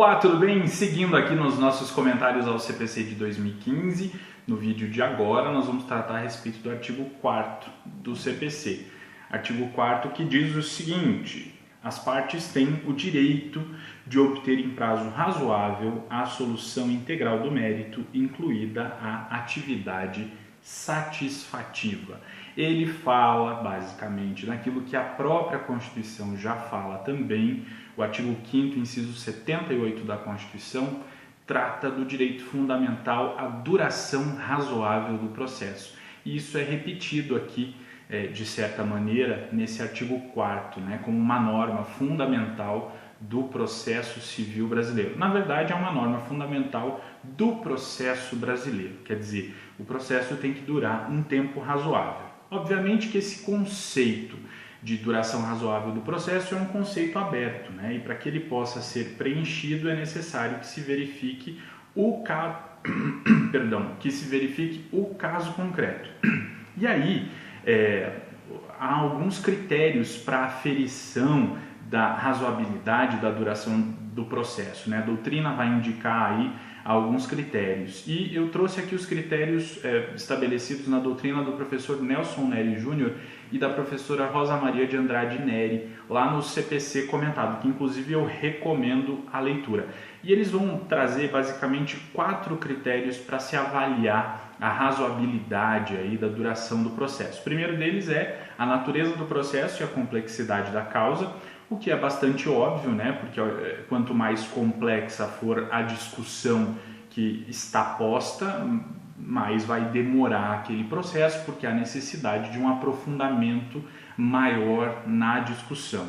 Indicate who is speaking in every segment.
Speaker 1: Olá, tudo bem? Seguindo aqui nos nossos comentários ao CPC de 2015, no vídeo de agora nós vamos tratar a respeito do artigo 4º do CPC. Artigo 4º que diz o seguinte: as partes têm o direito de obter em prazo razoável a solução integral do mérito, incluída a atividade satisfativa. Ele fala basicamente naquilo que a própria Constituição já fala também. O artigo 5º, inciso 78 da Constituição, trata do direito fundamental à duração razoável do processo. E isso é repetido aqui, de certa maneira, nesse artigo 4º, como uma norma fundamental do processo civil brasileiro. Na verdade, é uma norma fundamental do processo brasileiro, quer dizer, o processo tem que durar um tempo razoável. Obviamente que esse conceito de duração razoável do processo é um conceito aberto, e para que ele possa ser preenchido é necessário que se verifique o caso concreto. E aí, há alguns critérios para aferição da razoabilidade da duração do processo. A doutrina vai indicar aí alguns critérios. E eu trouxe aqui os critérios estabelecidos na doutrina do professor Nelson Neri Júnior e da professora Rosa Maria de Andrade Neri, lá no CPC comentado, que inclusive eu recomendo a leitura. E eles vão trazer basicamente 4 critérios para se avaliar a razoabilidade aí da duração do processo. O primeiro deles é a natureza do processo e a complexidade da causa, o que é bastante óbvio, porque quanto mais complexa for a discussão que está posta, mais vai demorar aquele processo, porque há necessidade de um aprofundamento maior na discussão.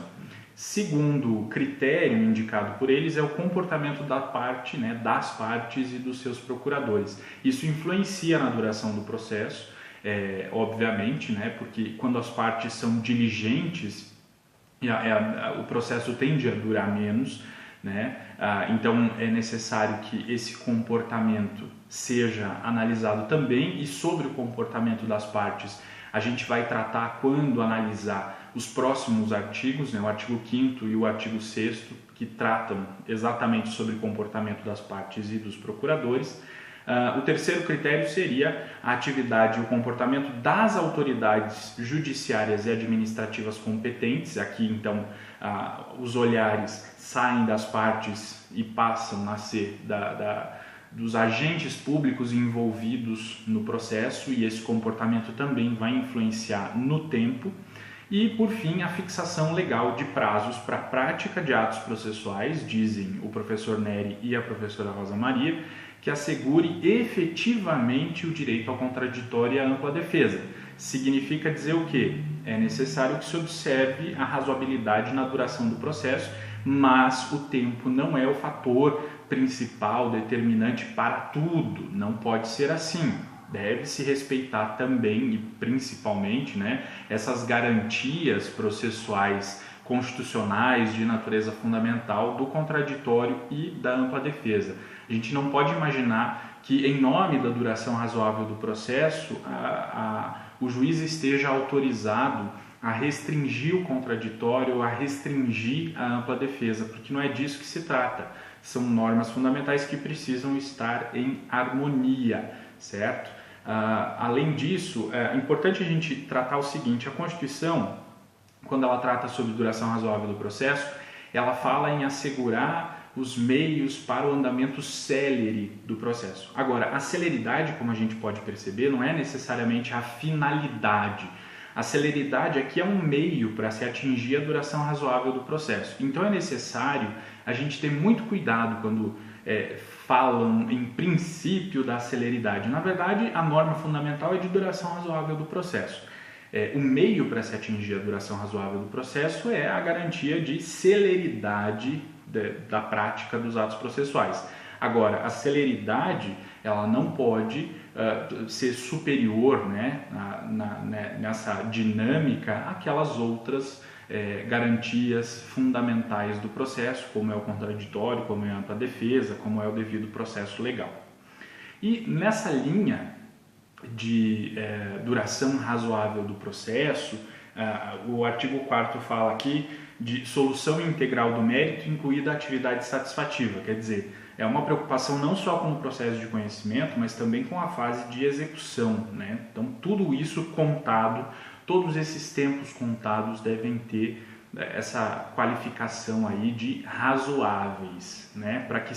Speaker 1: Segundo critério indicado por eles é o comportamento da parte, das partes e dos seus procuradores. Isso influencia na duração do processo, obviamente, porque quando as partes são diligentes, o processo tende a durar menos, então é necessário que esse comportamento seja analisado também. E sobre o comportamento das partes a gente vai tratar quando analisar os próximos artigos, o artigo 5º e o artigo 6º, que tratam exatamente sobre o comportamento das partes e dos procuradores. O terceiro critério seria a atividade e o comportamento das autoridades judiciárias e administrativas competentes. Aqui, então, os olhares saem das partes e passam a ser dos agentes públicos envolvidos no processo, e esse comportamento também vai influenciar no tempo. E, por fim, a fixação legal de prazos para a prática de atos processuais, dizem o professor Neri e a professora Rosa Maria, que assegure efetivamente o direito ao contraditório e à ampla defesa. Significa dizer o quê? É necessário que se observe a razoabilidade na duração do processo, mas o tempo não é o fator principal, determinante para tudo. Não pode ser assim. Deve-se respeitar também e principalmente essas garantias processuais constitucionais de natureza fundamental do contraditório e da ampla defesa. A gente não pode imaginar que, em nome da duração razoável do processo, o juiz esteja autorizado a restringir o contraditório, a restringir a ampla defesa, porque não é disso que se trata. São normas fundamentais que precisam estar em harmonia, certo? Além disso, é importante a gente tratar o seguinte: a Constituição, quando ela trata sobre duração razoável do processo, ela fala em assegurar os meios para o andamento célere do processo. Agora, a celeridade, como a gente pode perceber, não é necessariamente a finalidade. A celeridade aqui é um meio para se atingir a duração razoável do processo. Então é necessário a gente ter muito cuidado quando falam em princípio da celeridade. Na verdade, a norma fundamental é de duração razoável do processo. O meio para se atingir a duração razoável do processo é a garantia de celeridade da prática dos atos processuais. Agora, a celeridade ela não pode ser superior nessa dinâmica àquelas outras garantias fundamentais do processo, como é o contraditório, como é a ampla defesa, como é o devido processo legal. E nessa linha de duração razoável do processo, O artigo 4º fala aqui de solução integral do mérito, incluída a atividade satisfativa, quer dizer, é uma preocupação não só com o processo de conhecimento, mas também com a fase de execução, né? Então, tudo isso contado, todos esses tempos contados devem ter essa qualificação aí de razoáveis, né? Para que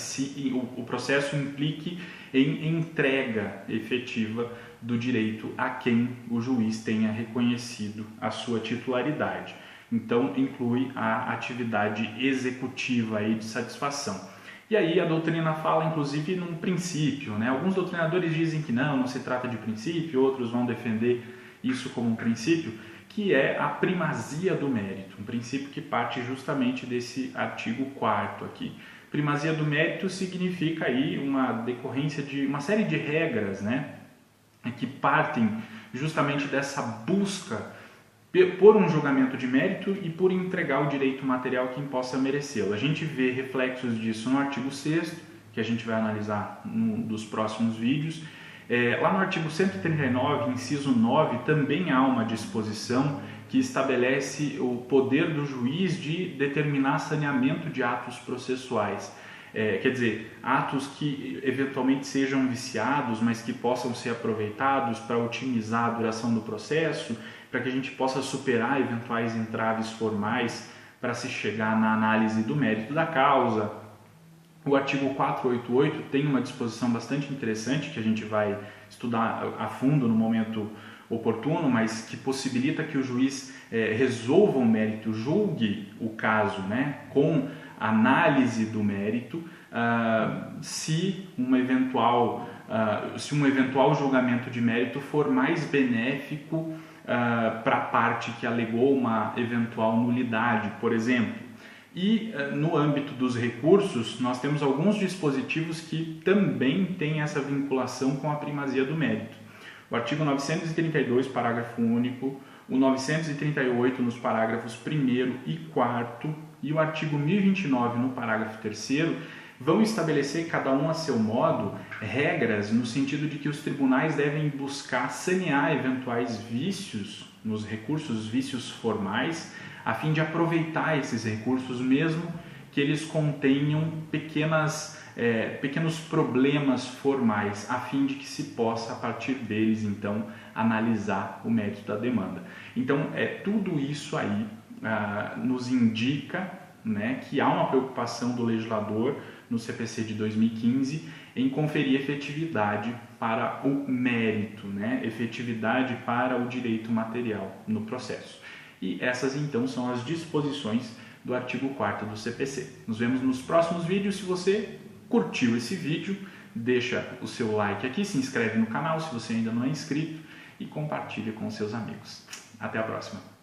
Speaker 1: o processo implique em entrega efetiva do direito a quem o juiz tenha reconhecido a sua titularidade. Então, inclui a atividade executiva aí de satisfação. E aí a doutrina fala, inclusive, num princípio, né? Alguns doutrinadores dizem que não se trata de princípio, outros vão defender isso como um princípio, que é a primazia do mérito, um princípio que parte justamente desse artigo 4º aqui. Primazia do mérito significa aí uma decorrência de uma série de regras, né? Que partem justamente dessa busca por um julgamento de mérito e por entregar o direito material a quem possa merecê-lo. A gente vê reflexos disso no artigo 6º, que a gente vai analisar num dos próximos vídeos. Lá no artigo 139, inciso 9, também há uma disposição que estabelece o poder do juiz de determinar saneamento de atos processuais. Quer dizer, atos que eventualmente sejam viciados, mas que possam ser aproveitados para otimizar a duração do processo, para que a gente possa superar eventuais entraves formais para se chegar na análise do mérito da causa. O artigo 488 tem uma disposição bastante interessante que a gente vai estudar a fundo no momento oportuno, mas que possibilita que o juiz resolva o mérito, julgue o caso, né, com análise do mérito, se um eventual julgamento de mérito for mais benéfico para a parte que alegou uma eventual nulidade, por exemplo. E no âmbito dos recursos, nós temos alguns dispositivos que também têm essa vinculação com a primazia do mérito. O artigo 932, parágrafo único, o 938 nos parágrafos 1º e 4º e o artigo 1029 no parágrafo 3º vão estabelecer, cada um a seu modo, regras no sentido de que os tribunais devem buscar sanear eventuais vícios nos recursos, vícios formais, a fim de aproveitar esses recursos, mesmo que eles contenham pequenos problemas formais, a fim de que se possa, a partir deles, então, analisar o mérito da demanda. Então, tudo isso aí nos indica, né, que há uma preocupação do legislador no CPC de 2015 em conferir efetividade para o mérito, né, efetividade para o direito material no processo. E essas, então, são as disposições do artigo 4º do CPC. Nos vemos nos próximos vídeos. Se você curtiu esse vídeo, deixa o seu like aqui, se inscreve no canal se você ainda não é inscrito e compartilha com seus amigos. Até a próxima!